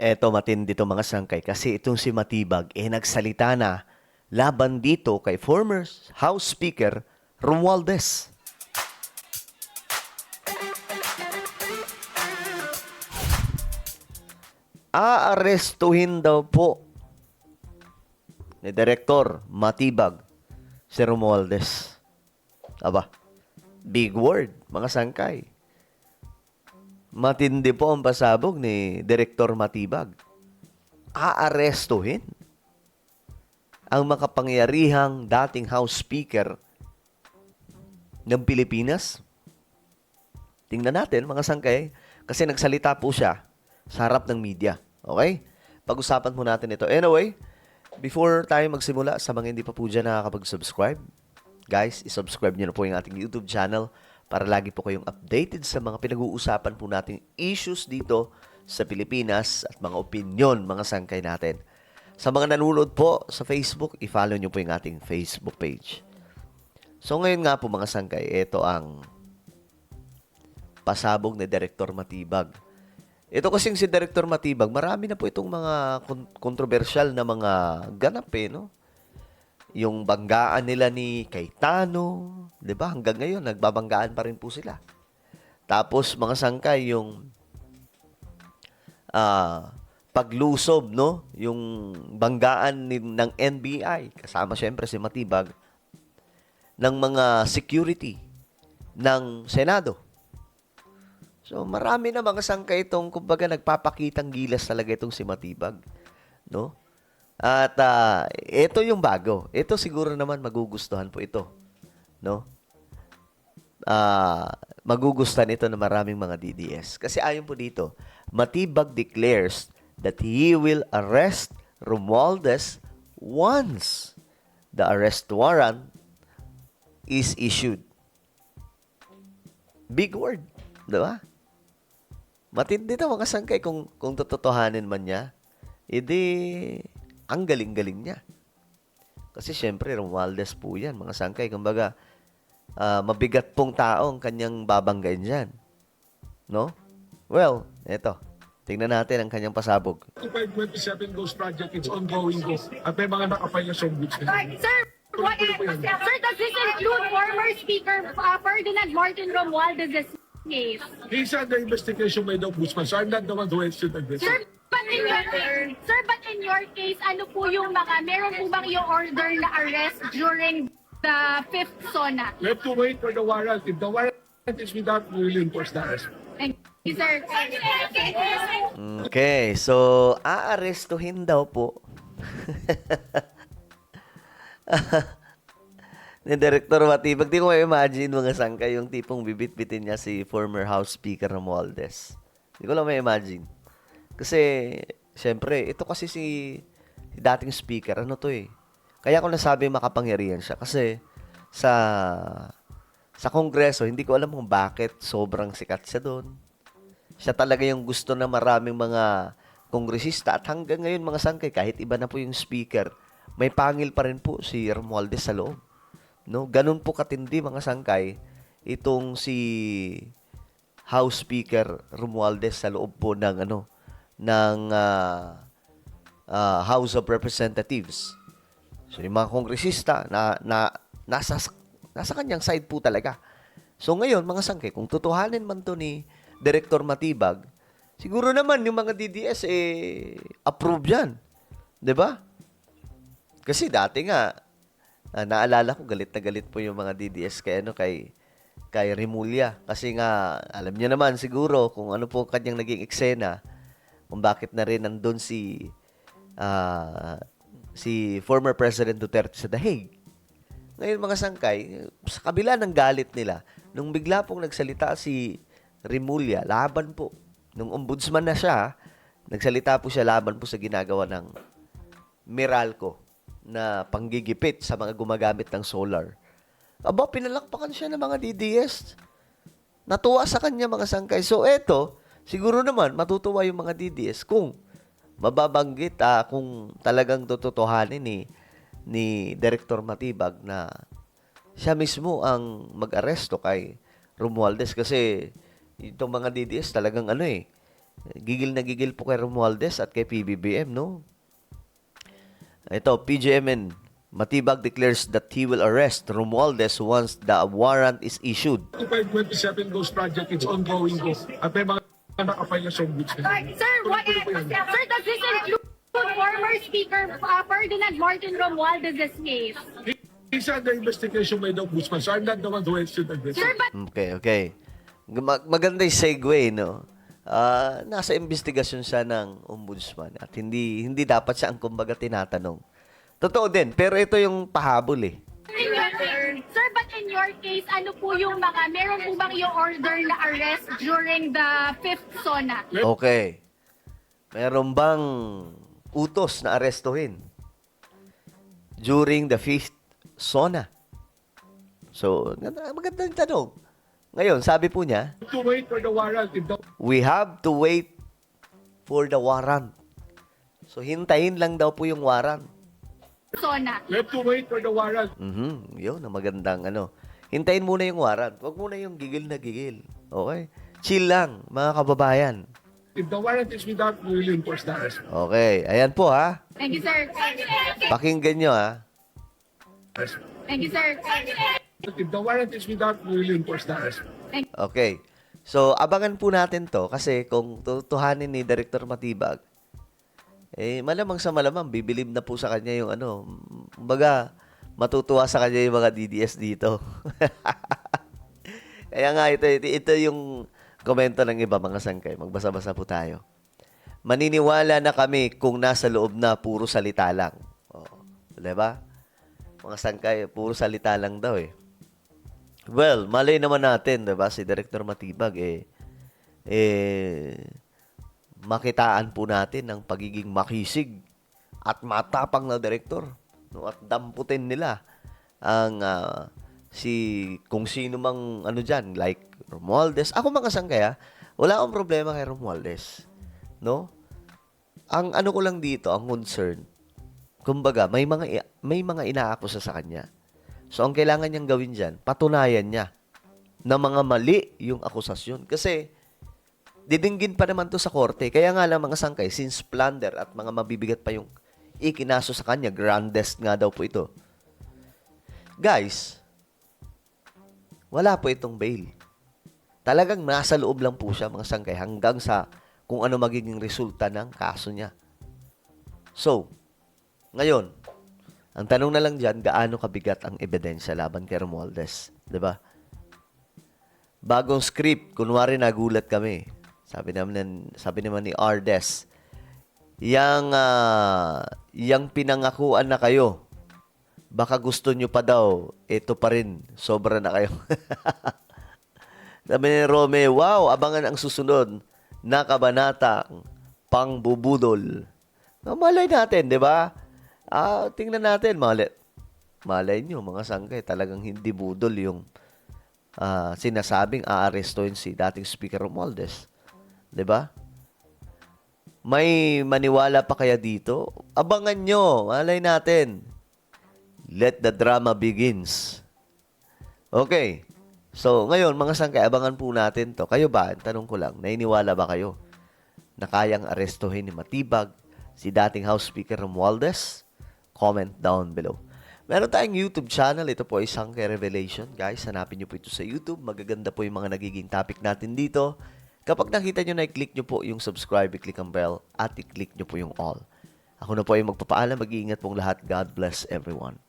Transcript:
Eto matindi to mga sangkay kasi itong si Matibag nagsalita na laban dito kay former House Speaker Romualdez. Aarestuhin daw po ni Direktor Matibag si Romualdez. Aba, big word mga sangkay. Matindi po ang pasabog ni Direktor Matibag. Aarestuhin ang makapangyarihang dating House Speaker ng Pilipinas. Tingnan natin mga sangkay kasi nagsalita po siya sa harap ng media. Okay? Pag-usapan po natin ito. Anyway, before tayo magsimula, sa mga hindi pa po dyan nakakapag-subscribe, guys, isubscribe nyo na po yung ating YouTube channel para lagi po kayong updated sa mga pinag-uusapan po nating issues dito sa Pilipinas at mga opinion, mga sangkay natin. Sa mga nanonood po sa Facebook, i-follow nyo po yung ating Facebook page. So ngayon nga po mga sangkay, ito ang pasabog ni Direktor Matibag. Ito kasing si Direktor Matibag, marami na po itong mga kontrobersyal na mga ganap no? Yung banggaan nila ni Cayetano, 'di ba? Hanggang ngayon nagbabanggaan pa rin po sila. Tapos mga sangkay yung paglusob, no? Yung banggaan ng NBI, kasama syempre si Matibag, ng mga security ng Senado. So marami na mga sangkay itong kumbaga nagpapakitang gilas talaga itong si Matibag, no? At ito yung bago. Ito siguro naman magugustuhan po ito, no? Magugustuhan ito ng maraming mga DDS. Kasi ayon po dito, Matibag declares that he will arrest Romualdez once the arrest warrant is issued. Big word, di ba? Matindi ito mga sangkay kung totohanin man niya, edi ang galing-galing niya. Kasi syempre, Romualdez po yan, mga sangkay. Kumbaga, mabigat pong tao ang kanyang babanggain dyan. No? Well, eto. Tingnan natin ang kanyang pasabog. 2527 Ghost Project, it's ongoing go. At may mga nakapay na song boots. Sir, sir, does this include former Speaker Ferdinand Martin Romualdez's case? He's under investigation by the Ombudsman, so I'm not the one who instituted this. Sir, but in your case, ano po yung meron po bang yung order na arrest during the 5th SONA? We have to wait for the warrant. If the warrant is without, we will enforce the arrest. Thank you, sir. Okay, so aarestuhin daw po ni Director Matibag. Di ko ma-imagine mga sangkay yung tipong bibit-bitin niya si former House Speaker Romualdez. Di ko lang ma-imagine. Kasi, syempre, ito kasi si dating speaker, ano to eh. Kaya ko nasabi makapangyarihan siya. Kasi, sa Kongreso, hindi ko alam kung bakit sobrang sikat siya doon. Siya talaga yung gusto na maraming mga kongresista. At hanggang ngayon, mga sangkay, kahit iba na po yung speaker, may pangil pa rin po si Romualdez sa loob. No? Ganun po katindi, mga sangkay, itong si House Speaker Romualdez sa loob po ng House of Representatives. So, yung mga kongresista nasa kanyang side po talaga. So, ngayon, mga sangkay, kung tutuhanin man to ni Director Matibag, siguro naman yung mga DDS approve yan. 'Di ba? Kasi dati nga, naalala ko, galit na galit po yung mga DDS kay Remulla. Kasi nga, alam niya naman siguro kung ano po kanyang naging eksena, kung bakit na rin nandun si former President Duterte sa The Hague. Ngayon mga sangkay, sa kabila ng galit nila, nung bigla pong nagsalita si Remulla, laban po, nung ombudsman na siya, nagsalita po siya laban po sa ginagawa ng Meralco na panggigipit sa mga gumagamit ng solar. Aba, pinalakpakan siya ng mga DDS. Natuwa sa kanya mga sangkay. So, eto, siguro naman, matutuwa yung mga DDS kung mababanggit, kung talagang tututuhanin ni Director Matibag na siya mismo ang mag-aresto kay Romualdez. Kasi itong mga DDS talagang Gigil na gigil po kay Romualdez at kay PBBM, no? Ito, PGMN. Matibag declares that he will arrest Romualdez once the warrant is issued. 2527 Ghost Project, it's ongoing po. At may mga nakapay na showbiz. Sir, sir, does this include former Speaker Ferdinand Martin Romualdez's case? He's under investigation by the Ombudsman, so I'm not the one who should address Sir, it. but Okay. Maganda yung segue, no? Nasa investigasyon siya ng ombudsman at hindi dapat siya ang kumbaga tinatanong. Totoo din, pero ito yung pahabol eh. sir, but in your case, ano po yung meron po bang yung order na arrest during the 5th SONA? Okay. Meron bang utos na arestuhin during the 5th SONA? So, magandang tanong. Ngayon, sabi po niya, To wait for the warrant. If the we have to wait for the warrant. So, hintayin lang daw po yung warrant. SONA. we have to wait for the warrant. Yun, ang magandang ano. Hintayin muna yung warrant. Huwag muna yung gigil na gigil. Okay? Chill lang, mga kababayan. If the warrant is without, we will enforce the arrest. Okay, ayan po ha. Thank you, sir. Pakinggan nyo ha. Thank you, sir. If the warrant is without, we will enforce the arrest. Okay. So, abangan po natin to kasi kung tutuhanin ni Director Matibag, malamang sa malamang, bibilib na po sa kanya yung ano, kumbaga, matutuwa sa kanya yung mga DDS dito. Kaya nga, ito yung komento ng iba, mga sangkay. Magbasa-basa po tayo. Maniniwala na kami kung nasa loob na puro salita lang. Diba? Mga sangkay, puro salita lang daw eh. Well, malay naman natin, diba? Si Director Matibag, makitaan po natin ng pagiging makisig at matapang na direktor, no? At damputin nila ang kung sino mang ano dyan, like Romualdez. Ako mga sangkaya, wala akong problema kay Romualdez, no? Ang ano ko lang dito, ang concern, kumbaga, may mga inaakusa sa kanya. So, ang kailangan niyang gawin dyan, patunayan niya na mga mali yung akusasyon. Kasi, didinggin pa naman to sa korte. Kaya nga lang mga sangkay, since plunder at mga mabibigat pa yung ikinaso sa kanya, grandest nga daw po ito. Guys, wala po itong bail. Talagang nasa loob lang po siya mga sangkay hanggang sa kung ano magiging resulta ng kaso niya. So, ngayon, ang tanong na lang dyan, gaano kabigat ang ebidensya laban kay Romualdez? Diba? Bagong script, kunwari nagulat kami. Sabi naman ni Ardes, yang pinangakuan na kayo, baka gusto nyo pa daw, ito pa rin, sobra na kayo. Sabi ni Rome, wow, abangan ang susunod na kabanatang pangbubudol. Malay natin, di ba? Tingnan natin, malay nyo, mga sangkay, talagang hindi budol yung sinasabing aarestuhin si dating Speaker Romualdez. 'Di ba? May maniwala pa kaya dito? Abangan nyo, malay natin. Let the drama begins. Okay. So, ngayon, mga sangkay, abangan po natin to. Kayo ba? Tanong ko lang, nainiwala ba kayo na kayang arestuhin ni Matibag si dating House Speaker Romualdez? Comment down below. Meron tayong YouTube channel. Ito po ay Sangkay Revelation. Guys, hanapin nyo po ito sa YouTube. Magaganda po yung mga nagiging topic natin dito. Kapag nakita nyo na, i-click nyo po yung subscribe, i-click ang bell, at i-click nyo po yung all. Ako na po ay magpapaalam. Mag-iingat pong lahat. God bless everyone.